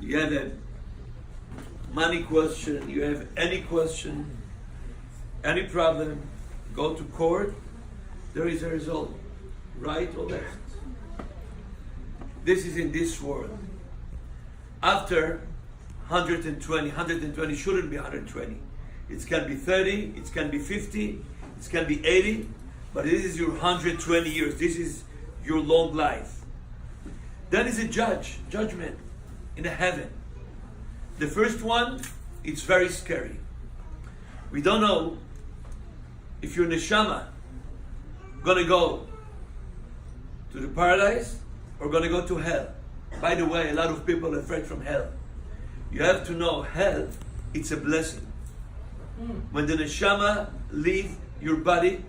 you have a money question, you have any question, any problem, go to court, there is a result, right or left. This is in this world. After 120 shouldn't be 120. It can be 30, it can be 50, it can be 80, but this is your 120 years. This is your long life. Then is a judgment in the heaven. The first one, it's very scary. We don't know if your neshama gonna go to the paradise or gonna go to hell. By the way, a lot of people are afraid from hell. You have to know hell, it's a blessing. When the neshama leave your body,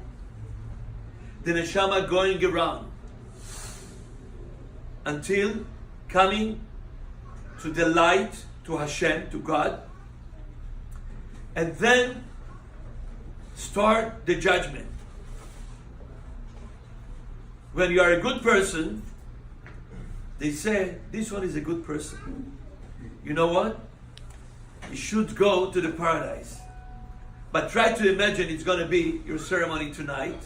the neshama going around until coming to the light, to Hashem, to God, and then start the judgment. When you are a good person, they say, this one is a good person. You know what? You should go to the paradise. But try to imagine it's going to be your ceremony tonight.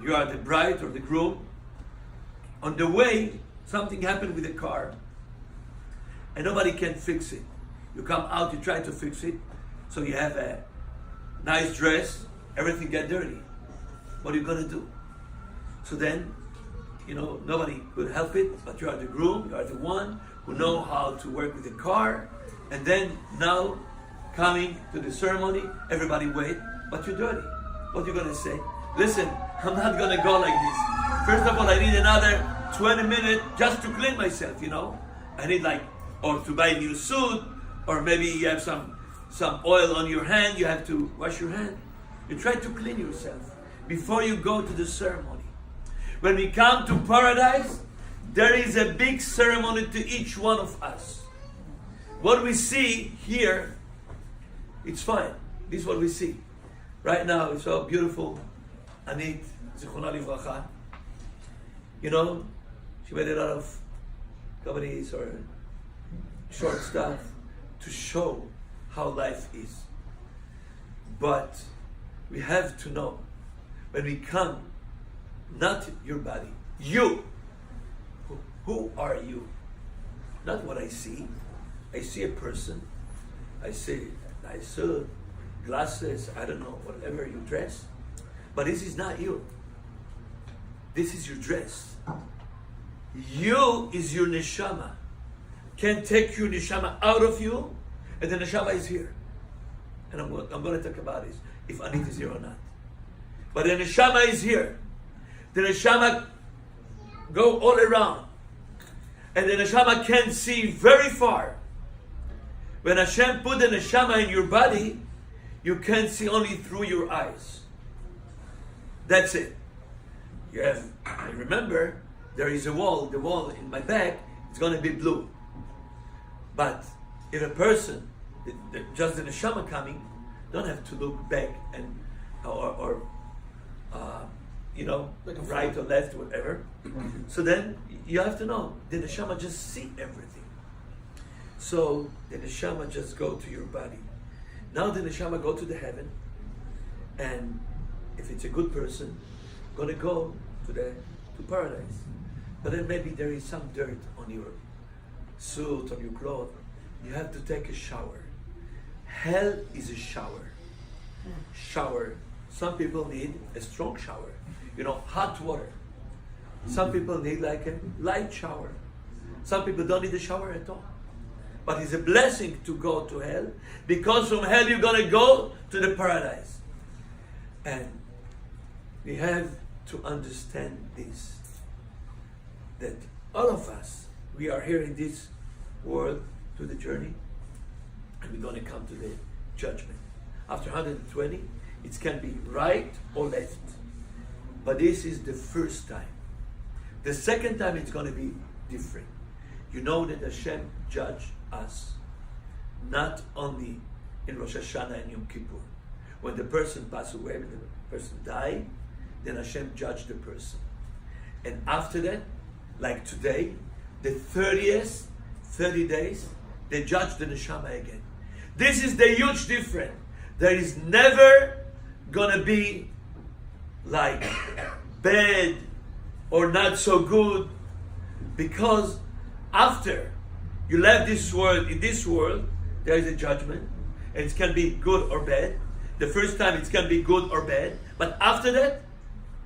You are the bride or the groom. On the way, something happened with the car. And nobody can fix it. You come out, you try to fix it. So you have a nice dress, everything get dirty. What are you going to do? So then, nobody could help it, but you are the groom, you are the one who know how to work with the car. And then now, coming to the ceremony, everybody wait, but you're dirty. What are you going to say? Listen, I'm not going to go like this. First of all, I need another 20 minutes just to clean myself, I need or to buy a new suit, or maybe you have some oil on your hand, you have to wash your hand. You try to clean yourself before you go to the ceremony. When we come to paradise, there is a big ceremony to each one of us. What we see here, it's fine. This is what we see. Right now, it's so beautiful. Anit, Zichronah Livracha. She made a lot of comedies or short stuff to show how life is. But we have to know, when we come, not your body, you. Who are you? Not what I see. I see a person. I see a nice suit, glasses, I don't know, whatever you dress. But this is not you. This is your dress. You is your neshama. Can't take your neshama out of you, and the neshama is here. And I'm going to talk about this, if Anit is here or not. But the neshama is here. The neshama go all around. And the neshama can see very far. When Hashem put the neshama in your body, you can see only through your eyes. That's it. I remember, there is a wall, the wall in my back, it's going to be blue. But if a person, just the neshama coming, don't have to look back and like right or left, whatever. So then you have to know, the neshama just see everything. So the neshama just go to your body. Now the neshama go to the heaven, and if it's a good person, gonna go to paradise. But then maybe there is some dirt on your suit, on your clothes. You have to take a shower. Hell is a shower. Shower. Some people need a strong shower. Hot water. Some people need like a light shower. Some people don't need a shower at all. But it's a blessing to go to hell, because from hell you're going to go to the paradise. And we have to understand this, that all of us, we are here in this world to the journey, and we're going to come to the judgment. After 120, it can be right or left. But this is the first time. The second time it's going to be different. You know that Hashem judged us not only in Rosh Hashanah and Yom Kippur. When the person passed away, when the person died, then Hashem judged the person. And after that, like today, the 30th 30 days, they judge the neshama again. This is the huge difference. There is never gonna be like bad or not so good, because after you left this world, in this world, there is a judgment, and it can be good or bad. The first time it can be good or bad, but after that,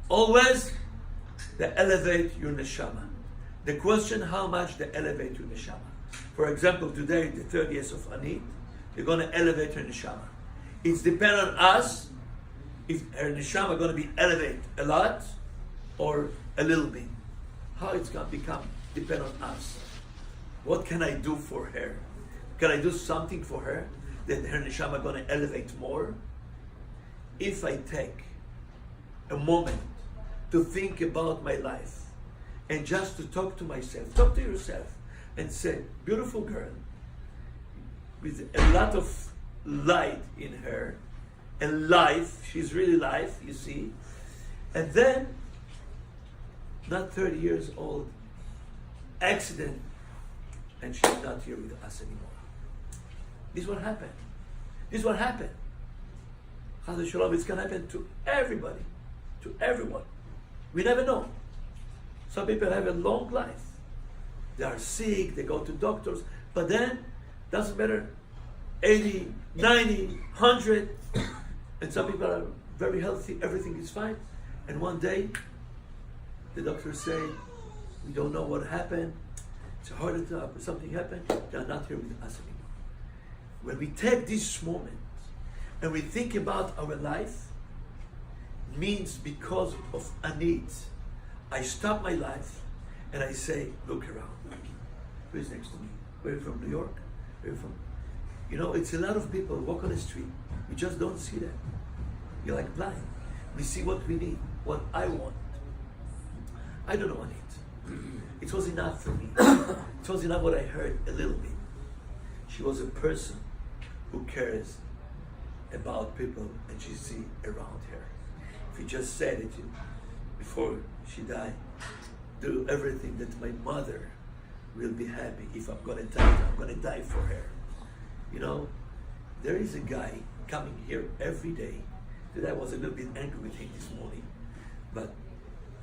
always they elevate your neshama. The question, how much they elevate your neshama. For example, today, the 30th of Anit, they're going to elevate her neshama. It's dependent on us if her neshama going to be elevated a lot or a little bit. How it's going to become depend on us. What can I do for her? Can I do something for her that her neshama going to elevate more? If I take a moment to think about my life and just to talk to myself, talk to yourself and say, beautiful girl with a lot of light in her and life, she's really life, you see. And then, not 30 years old, accident, and she's not here with us anymore. This is what happened. This is what happened. Chas v'shalom, it's going to happen to everybody, to everyone. We never know. Some people have a long life. They are sick, they go to doctors, but then, doesn't matter, 80, 90, 100, and some people are very healthy, everything is fine, and one day, the doctors say, we don't know what happened, it's a heart attack or something happened, they are not here with us anymore. When we take this moment and we think about our life, means because of a need, I stop my life and I say, look around. Who's next to me? Where are you from? New York? Where are you from? You know, it's a lot of people walk on the street. We just don't see them. You're like blind. We see what we need, what I want. I don't know Anit. It was enough for me. It was enough what I heard a little bit. She was a person who cares about people and she see around her. If you just said it before she died, do everything that my mother will be happy. If I'm gonna die, I'm gonna die for her. You know, there is a guy coming here every day. Today I was a little bit angry with him this morning, but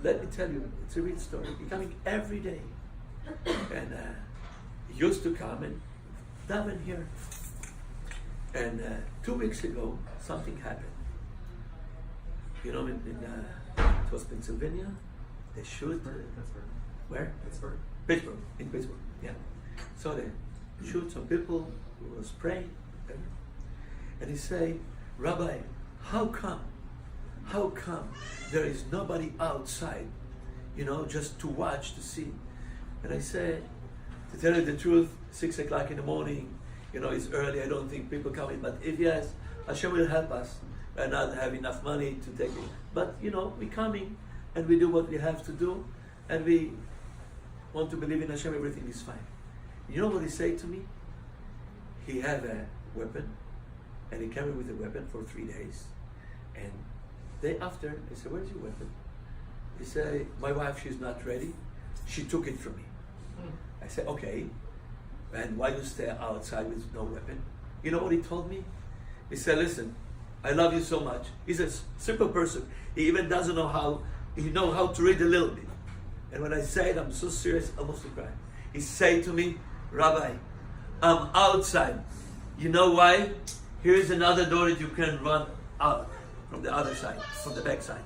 let me tell you, it's a real story. He's coming every day, and he used to come and daven here. And 2 weeks ago, something happened. You know, it was Pennsylvania. They shoot. Pittsburgh. Where? Pittsburgh. Pittsburgh. In Pittsburgh. Yeah. So they shoot some people who was praying, and he say, Rabbi, how come there is nobody outside, you know, just to watch, to see? And I say, to tell you the truth, 6 o'clock in the morning, you know, it's early, I don't think people coming, but if yes, Hashem will help us. I not have enough money to take it. But, you know, we coming and we do what we have to do and we want to believe in Hashem, everything is fine. You know what he said to me? He have a weapon and he came with a weapon for 3 days. And day after, I said, where's your weapon? He said, my wife, she's not ready. She took it from me. I said, okay. And why do you stay outside with no weapon? You know what he told me? He said, listen, I love you so much. He's a simple person. He even doesn't know how to read a little bit. And when I say it, I'm so serious, almost to cry. He said to me, Rabbi, I'm outside. You know why? Here's another door that you can run out from the other side, from the back side.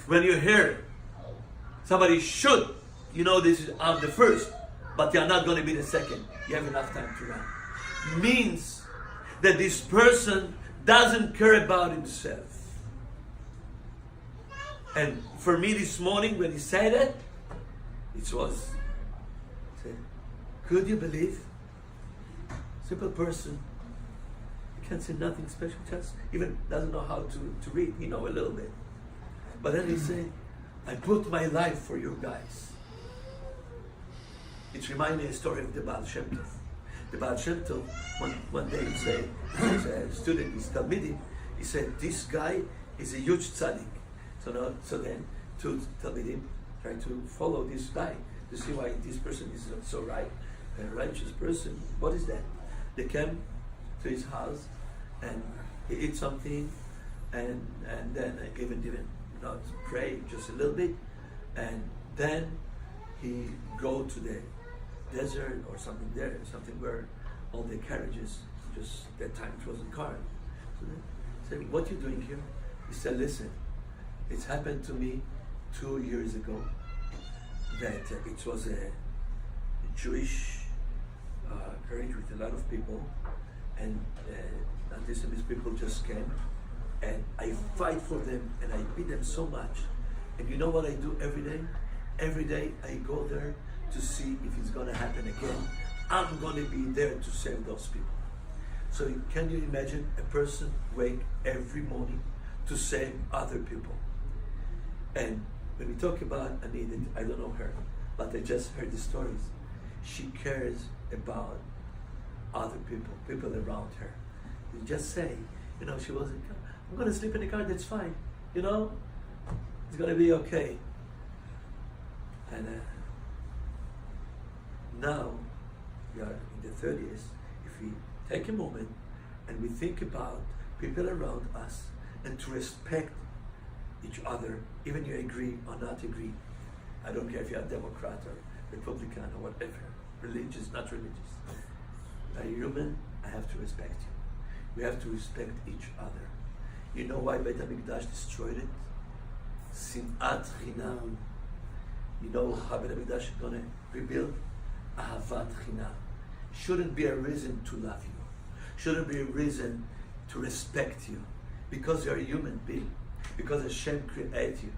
When you hear somebody shoot, you know this is I'm the first, but you're not going to be the second. You have enough time to run. Means that this person doesn't care about himself. And for me this morning when he said it, it was, could you believe? Simple person, he can't say nothing special, just even doesn't know how to read, he know a little bit. But then he said, I put my life for you guys. It reminds me of a story of the Baal Shem Tov. The Baal Shem Tov, one day he said, he's a student, he's Talmidim, he said, this guy is a huge tzaddik. So then, two Talmidim try to follow this guy to see why this person is so right. a righteous person, what is that? They came to his house and he eat something and then even not pray just a little bit, and then he go to the desert or something there, something where all the carriages, just that time it wasn't car. So they said, what are you doing here? He said, listen, it's happened to me 2 years ago that it was a Jewish carriage with a lot of people, and anti-Semitic people just came, and I fight for them and I beat them so much. And you know what I do every day? Every day I go there to see if it's going to happen again. I'm going to be there to save those people. So can you imagine a person wake every morning to save other people? And when we talk about Anit, I don't know her, but I just heard the stories. She cares about other people around her. You just say, she wasn't, I'm going to sleep in the car, that's fine. It's going to be okay. And now we are in the 30s. If we take a moment and we think about people around us and to respect each other, even you agree or not agree. I don't care if you're a Democrat or Republican or whatever, religious, not religious. I'm human, I have to respect you. We have to respect each other. You know why Beit HaMikdash destroyed it? Sinat Chinam. You know how Beit HaMikdash is going to rebuild? Ahavat Chinam. Shouldn't be a reason to love you. Shouldn't be a reason to respect you. Because you're a human being. Because Hashem created you.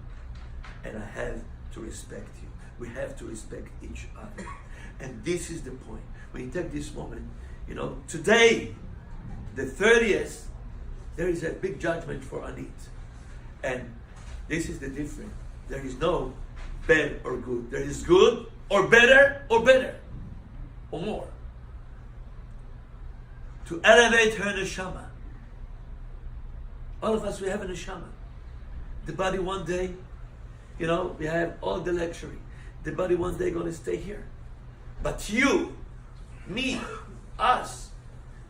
And I have to respect you. We have to respect each other. And this is the point. When you take this moment, today, the 30th, there is a big judgment for Anit. And this is the difference. There is no bad or good. There is good or better or more. To elevate her neshama. All of us, we have a neshama. The body one day, we have all the luxury. The body one day going to stay here. But you, me, us,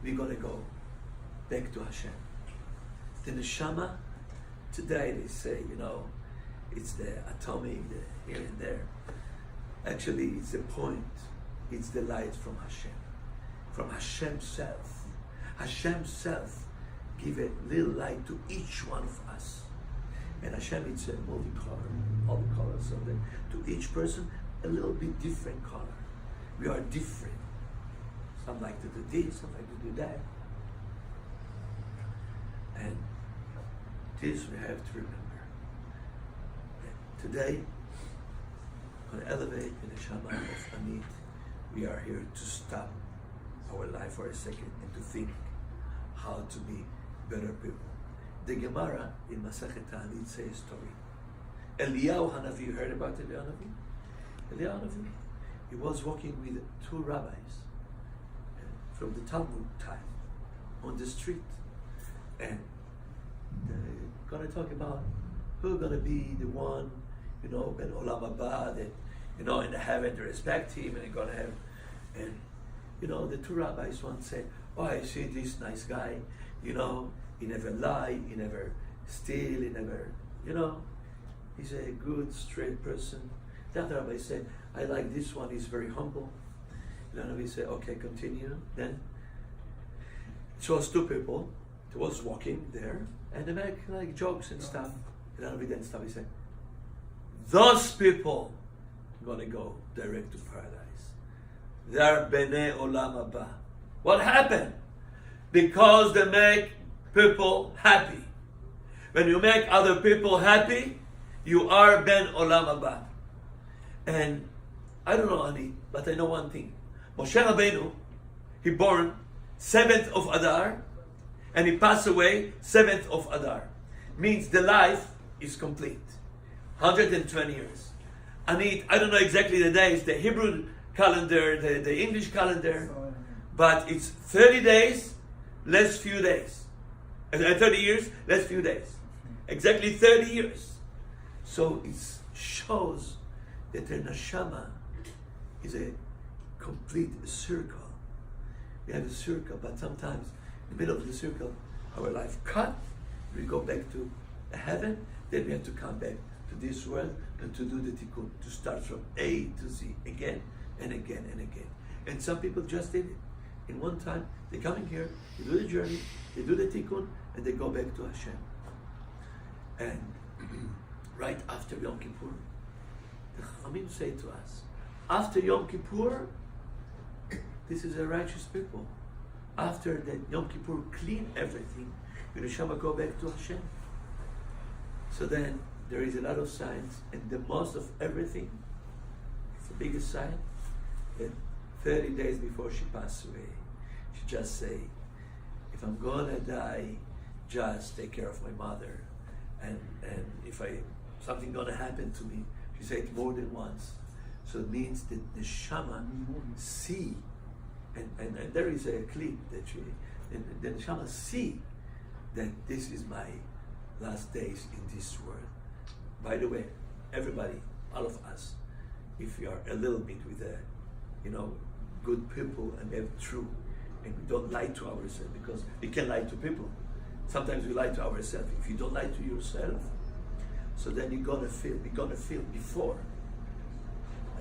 we're going to go back to Hashem. The neshama, today they say, it's the atomic, the here and there. Actually, it's the point. It's the light from Hashem. From Hashem's self. Hashem's self give a little light to each one of us. And Hashem, it's a multicolor, all the colors of them. To each person, a little bit different color. We are different. Some like to do this, some like to do that. And this we have to remember. Today, on Elevate in the Neshama of Anit, we are here to stop our life for a second and to think how to be better people. The Gemara in Masechet Ta'anit says a story. Eliyahu Hanavi, you heard about Eliyahu Hanavi? Eliyahu Hanavi, he was walking with two rabbis from the Talmud time on the street, and they're going to talk about who's going to be the one, Ben Olam Haba, that, in the heaven to respect him, and they're going to have, and the two rabbis once said, oh, I see this nice guy, he never lie, he never steal, he never, he's a good, straight person. The other rabbi said, I like this one, he's very humble. And we said, okay, continue. Then it was two people, they was walking there, and they make like jokes and stuff. And then we then stop, he said, those people are going to go direct to paradise. They are Bnei Olam Haba. What happened? Because they make people happy. When you make other people happy, you are Ben Olam Haba. And I don't know Ani, but I know one thing. Moshe Rabbeinu, he born 7th of Adar, and he passed away 7th of Adar. Means the life is complete. 120 years. Anit, I don't know exactly the days, the Hebrew calendar, the English calendar, but it's 30 days, less few days. 30 years, less few days. Exactly 30 years. So it shows that the neshama is a complete circle. We have a circle, but sometimes in the middle of the circle, our life cut. We go back to heaven. Then we have to come back to this world and to do the tikkun, to start from A to Z again and again and again. And some people just did it. In one time, they come in here, they do the journey, they do the tikkun, and they go back to Hashem. And right after Yom Kippur, the Chachamim say to us, after Yom Kippur, this is a righteous people. After that Yom Kippur clean everything, the neshama go back to Hashem. So then there is a lot of signs, and the most of everything, it's the biggest sign, that 30 days before she passed away, she just say, if I'm gonna die, just take care of my mother. And if something gonna happen to me, she said it more than once. So it means that the Neshama see, and there is a clip that and the Neshama see that this is my last days in this world. By the way, everybody, all of us, if we are a little bit with good people and we have true, and we don't lie to ourselves, because we can lie to people. Sometimes we lie to ourselves. If you don't lie to yourself, so then you're gonna feel before,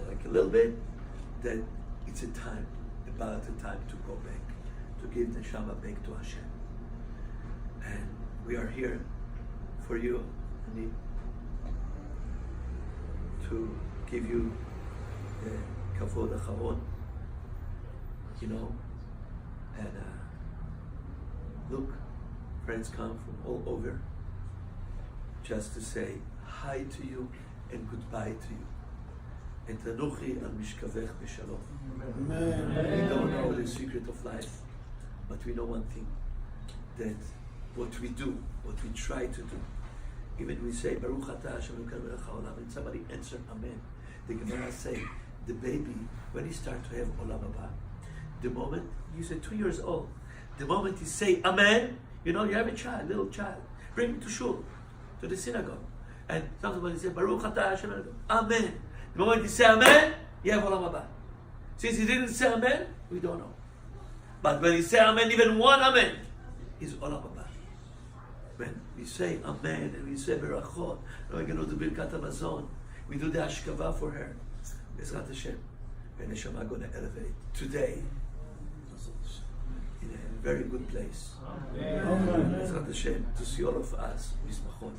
like a little bit, that it's about the time to go back, to give the Neshama back to Hashem. And we are here for you, Anit, to give you the kavod achavon, and look, friends come from all over just to say hi to you and goodbye to you. And tanuchi al mishkavech b'shalom. We don't know the secret of life, but we know one thing, that what we do, what we try to do, even we say Baruch Atah Hashem Elokeinu melech haolam, and somebody answer Amen. The Gemara say the baby, when he starts to have olam haba, the moment he's 2 years old, the moment he say Amen, you have a child, little child, bring him to shul, to the synagogue, and somebody say Baruch Atah Hashem Elokeinu, Amen. The moment he say Amen, you have olam haba. Since he didn't say Amen, we don't know. But when he say Amen, even one Amen is olam haba. When we say Amen and we say Berachot, and we're going to do Birkat HaMazon, we do the Ashkava for her. Bezrat Hashem, and Neshama going to elevate today in a very good place. Bezrat Hashem, to see all of us, Mismachot,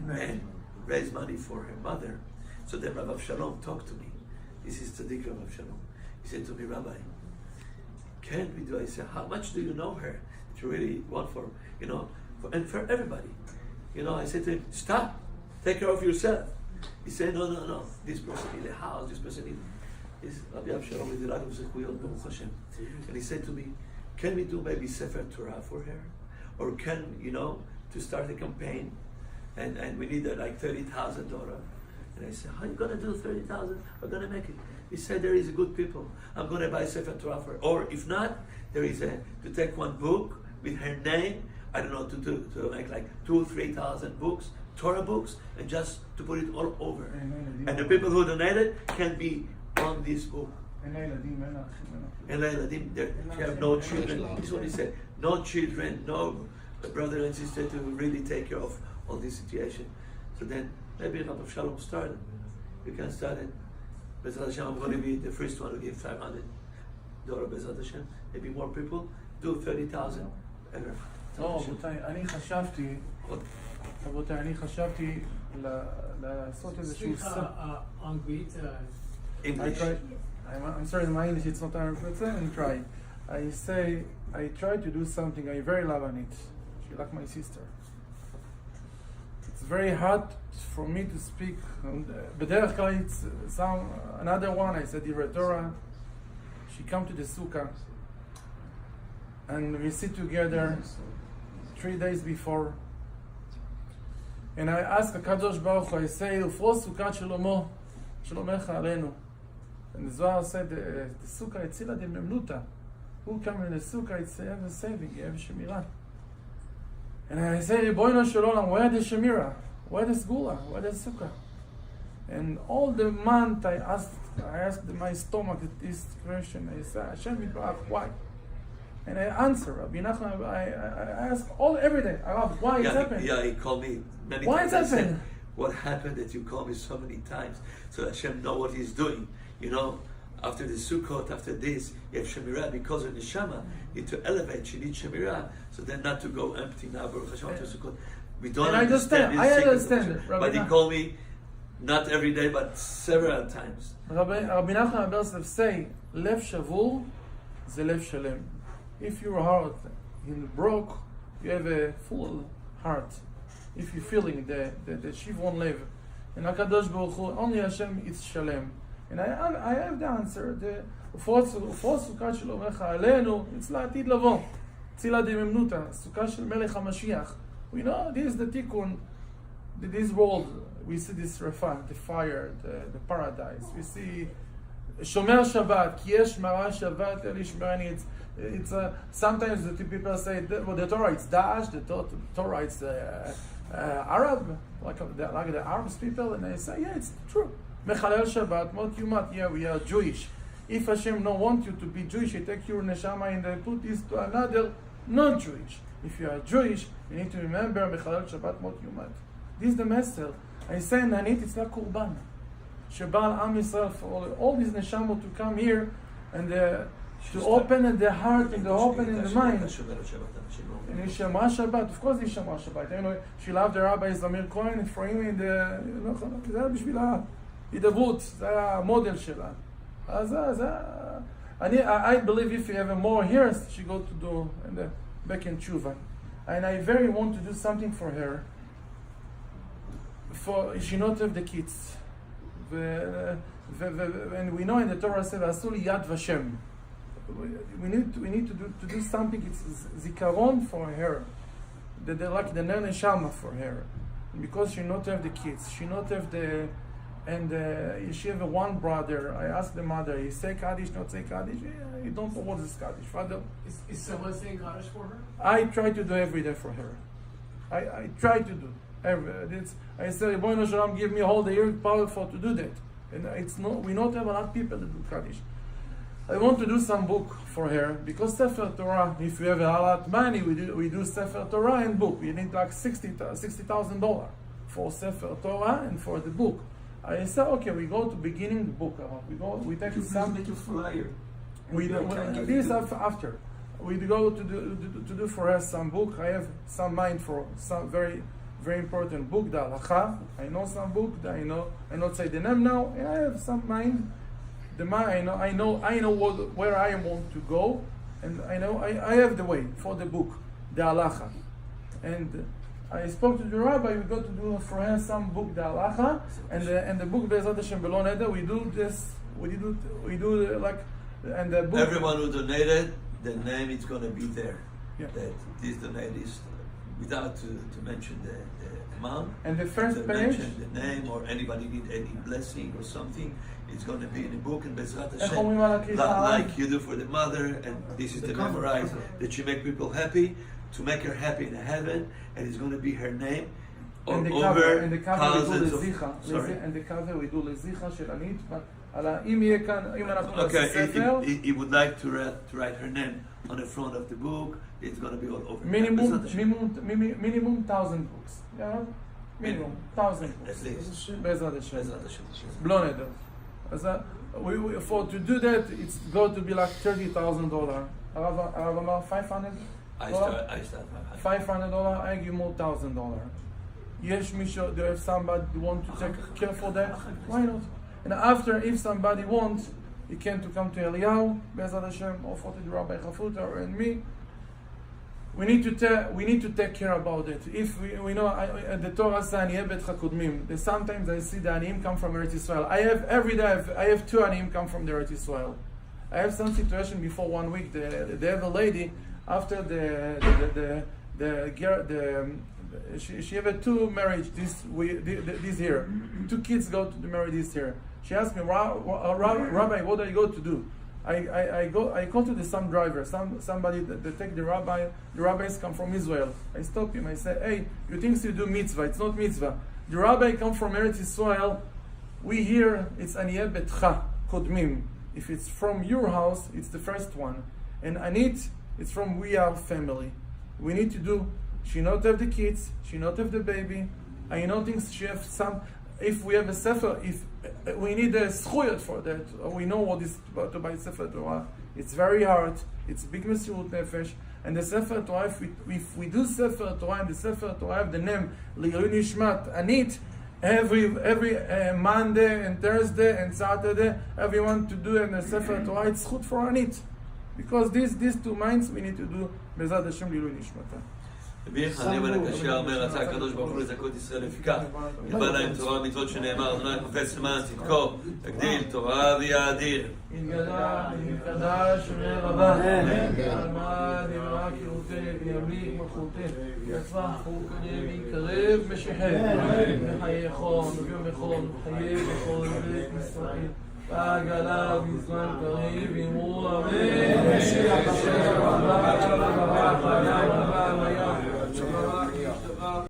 and raise money for her mother. So then Rabbi Shalom talked to me. This is Tzaddik Rabbi Shalom. He said to me, Rabbi, can we do? I said, how much do you know her? That you really want for, and for everybody. I said to him, stop, take care of yourself. He said, no. This person needs a house, this person needs this. Rabbi Avshalom with a lot of zechuyot, Baruch Hashem. And he said to me, can we do maybe Sefer Torah for her? Or can, to start a campaign, and we need like $30,000. And I said, how are you going to do 30,000? I'm going to make it. He said, there is a good people. I'm going to buy Sefer Torah for her. Or if not, there is to take one book with her name, I don't know, to make like 2,000 or 3,000 books, Torah books, and just to put it all over. And the people who donated can be on this book. And you have no children. This is what he said. No children, no brother and sister to really take care of all this situation. So then maybe Rabbi Shalom started. You can start it. Bezrat Hashem, I'm going to be the first one to give $500. Bezrat Hashem. Maybe more people do 30,000 ever. רבותיי, אני חשבתי לעשות איזשהו English. I'm sorry, my English it's not 100%, and try. I try to do something I very love on it. She like my sister. It's very hard for me to speak. בדרך כלל it's another one. I said Divrei Torah. She come to the sukkah, and we sit together 3 days before. And I ask HaKadosh Baruch Hu, I say, Ufros Sukkot Shlomo, Shlomecha Aleinu. And the Zohar said, the sukkah, Etzila de Memnuta. Who come in the sukkah, it's have a saving, you have Shemirah. And I say, Ribono Shel Olam, where the Shemirah? Where the Sgula? Where the sukkah? And all the month I asked my stomach this question. I said, Hashem Yitbarach, why? And I answer, Rabbi Nachman, I ask every day, why it's happened? Yeah, he called me many why times. Why it's happened? What happened that you call me so many times? So Hashem know what He's doing. You know, after the Sukkot, after this, you have Shemirah because of Neshama. Need to elevate. She needs Shemirah. So then not to go empty now. Baruch Hashem to Sukkot. We don't understand. I understand. But he called me not every day, but several times. Rabbi Nachman Berger say, Lev Shavur ze Lev Shalem. If your heart is broke, you have a full heart. If you're feeling the Shivron Lev, and HaKadosh Baruch Hu, only Hashem is Shalem. And I have the answer. The סוכה של אומרך עלינו, it's לעתיד לבוא. צילה דממנותא, סוכה של מלך המשיח. We know this is the tikkun, this world, we see this refinement, the fire, the paradise. We see Shomer Shabbat, כי יש מראה שבת אל ישמרני. It's sometimes the people say, well, the Torah it's Daesh, the Torah it's Arab, like the Arab people, and they say, yeah, it's true. Mechalel Shabbat, Mot Yumat, yeah, we are Jewish. If Hashem don't want you to be Jewish, He take your neshama and they put this to another non-Jewish. If you are Jewish, you need to remember Mechalel Shabbat, Mot Yumat. This is the message. I say in Anit, it's like Kurban. Shebal Am Yisrael, for all these neshama to come here and to open the heart and to open in the mind. And Yishamra Shabbat, of course Yishamra Shabbat. You know, she loved the Rabbi Zamir Cohen for him in the, זה היה בשבילה הידברות, זה היה המודל שלה. אז I believe if you have more here, she go to do and back in Tshuva. And I very want to do something for her. For she not have the kids. And we know in the Torah says, "Asul Yad Vashem." We need to do something. It's zikaron for her. They're like the ner neshama for her, because she not have the kids. She not have the, and she have one brother. I asked the mother, he say Kaddish, not say Kaddish. Yeah, you don't know what is Kaddish. Father, is someone saying Kaddish for her? I try to do every day for her. I try to do I say, Boy Shalom, give me all the year power for to do that. And it's not, we not have a lot of people that do Kaddish. I want to do some book for her, because Sefer Torah, if you have a lot of money, we do Sefer Torah and book. We need like $60,000 for Sefer Torah and for the book. I said, okay, we go to beginning the book. We take some. Make a flyer. This after. We go to do for her some book. I have some mind for some very, very important book, the Halacha. I know some book. I not say the name now, and I have some mind. I know where I want to go, and I know I have the way for the book, the halacha. And I spoke to the rabbi. We got to do for her some book, the halacha, and the book Be'ezrat Hashem B'lo Neder. We do this. We do like, and the book. Everyone who donated, the name is going to be there. Yeah. That this donate is without to mention the amount. And the first to page. Mention the name, or anybody need any blessing or something. It's going to be in the book in Be'ezrat איך Hashem, אומרים על הכריכה? like you do for the mother, and this is the memorize that you make people happy, to make her happy in heaven, and it's going to be her name And the over cover thousands of. we do לזיחה. Sorry. And the cover we do לזיחה של ענית. אם יהיה כאן, אם אנחנו נעשה Okay, ספר. he would like to write her name on the front of the book. It's going to be all over. minimum Be'ezrat Hashem. 1,000 books. Yeah? Minimum 1,000 books. At least. בעזרת השם. Be'ezrat Hashem. בלא נדר. אז for to do that, it's going to be like $30,000. הרב אמר 500? I start $500, I give more $1,000. Yes, Misha, do you have somebody who want to take care for that? Why not? And after, if somebody wants, he can to come to Eliyahu, Be'ezrat Hashem, or for the Rabi Hafuta and me. We need to take care about it. If we know the Torah says Aniyeh betcha kodmim. Sometimes I see the Aniyim come from Eretz Yisrael. Every day I have two Aniyim come from the Eretz Yisrael. I have some situation before 1 week. They have a lady after she have two marriage this year. 2 kids go to the marriage this year. She asked me, Rabbi, what do I go to do? I go to some driver, somebody that take the rabbi. The rabbis come from Israel. I stop him. I say, hey, you think you do mitzvah? It's not mitzvah. The rabbi come from Eretz Yisrael. we hear it's Aniyeh Betcha, Kodmim. If it's from your house, it's the first one. And Anit, it's from we are family. We need to do, she not have the kids, she not have the baby. I know things she have some, if we have a Sefer, if we need a schuyot for that, or we know what is to buy Sefer Torah, it's very hard, it's big Mesirut Nefesh. And the Sefer Torah, if we do Sefer Torah, and the Sefer Torah have the name Le'ilui Nishmat Anit, every Monday and Thursday and Saturday, everyone to do in the Sefer Torah, it's good for Anit. Because these 2 months we need to do Bezat Hashem Le'ilui Nishmata. רבי יחניה בן הקשיא אומר, רצה הקדוש ברוך הוא לזכות ישראל לפיכך, ילמד להם תורה ומצוות שנאמר, אדוני חפץ למען צדקו, יגדיל תורה ויאדיר. יתגדל, יתקדש ורבה, ילמד ימרא קירותי, ימליך מלכותי, יצמח וקנה ויקרב משיחי, וחיי חום, וביום יחום, וחיי בכל בית ישראל, והגלה בזמן קריב, אמרו אמן.